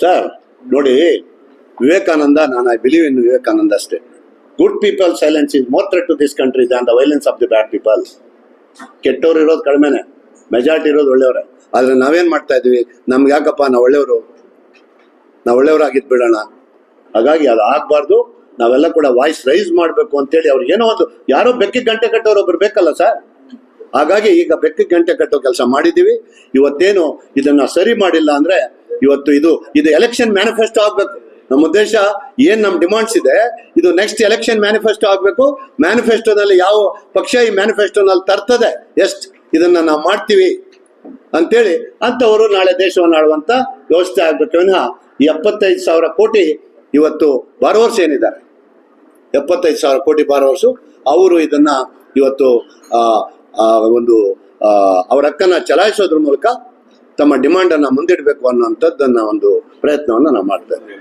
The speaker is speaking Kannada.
ಸರ್ ನೋಡಿ, Vivekananda, I believe in Vivekananda ಅಷ್ಟೇ. Good people silence is more threat to this country than the violence of the bad people. ಕೆಟ್ಟವ್ರು ಇರೋದು ಕಡಿಮೆನೆ, ಮೆಜಾರಿಟಿ ಇರೋದು ಒಳ್ಳೆಯವರೇ. ಆದ್ರೆ ನಾವೇನ್ ಮಾಡ್ತಾ ಇದೀವಿ, ನಮ್ಗೆ ಯಾಕಪ್ಪ ನಾವು ಒಳ್ಳೆಯವರಾಗಿದ್ದು ಬಿಡೋಣ. ಹಾಗಾಗಿ ಅದು ಆಗ್ಬಾರ್ದು. ನಾವೆಲ್ಲ ಕೂಡ ವಾಯ್ಸ್ ರೈಸ್ ಮಾಡಬೇಕು ಅಂತೇಳಿ ಅವ್ರಿಗೆ ಏನೋ ಒಂದು, ಯಾರೋ ಬೆಕ್ಕಿಗೆ ಗಂಟೆ ಕಟ್ಟೋರು ಒಬ್ರು ಬೇಕಲ್ಲ ಸರ್. ಹಾಗಾಗಿ ಈಗ ಬೆಕ್ಕಿಗೆ ಗಂಟೆ ಕಟ್ಟೋ ಕೆಲಸ ಮಾಡಿದ್ದೀವಿ. ಇವತ್ತೇನು ಇದನ್ನ ಸರಿ ಮಾಡಿಲ್ಲ ಅಂದ್ರೆ ಇವತ್ತು ಇದು ಎಲೆಕ್ಷನ್ ಮ್ಯಾನಿಫೆಸ್ಟೋ ಆಗ್ಬೇಕು. ನಮ್ಮ ಉದ್ದೇಶ ಏನ್ ನಮ್ಮ ಡಿಮಾಂಡ್ಸ್ ಇದೆ, ಇದು ನೆಕ್ಸ್ಟ್ ಎಲೆಕ್ಷನ್ ಮ್ಯಾನಿಫೆಸ್ಟೋ ಆಗ್ಬೇಕು. ಮ್ಯಾನಿಫೆಸ್ಟೋದಲ್ಲಿ ಯಾವ ಪಕ್ಷ ಈ ಮ್ಯಾನಿಫೆಸ್ಟೋನಲ್ಲಿ ತರ್ತದೆ, ಎಷ್ಟು ಇದನ್ನ ನಾವು ಮಾಡ್ತೀವಿ ಅಂತೇಳಿ ಅಂತವರು ನಾಳೆ ದೇಶವನ್ನು ಆಳುವಂತ ವ್ಯವಸ್ಥೆ ಆಗ್ಬೇಕು ವಿನಃ ಈ 75,000 ಕೋಟಿ ಇವತ್ತು ಬಾರೋವರ್ಸ್ ಏನಿದ್ದಾರೆ, 75,000 ಕೋಟಿ ಬಾರೋವರ್ಸು, ಅವರು ಇದನ್ನ ಇವತ್ತು ಒಂದು ಅವರ ಹಕ್ಕನ್ನ ಚಲಾಯಿಸೋದ್ರ ಮೂಲಕ ತಮ್ಮ ಡಿಮಾಂಡ್ ಅನ್ನ ಮುಂದಿಡಬೇಕು ಅನ್ನುವಂಥದ್ದನ್ನ ಒಂದು ಪ್ರಯತ್ನವನ್ನ ನಾವು ಮಾಡ್ತಾ ಇದ್ದೀವಿ.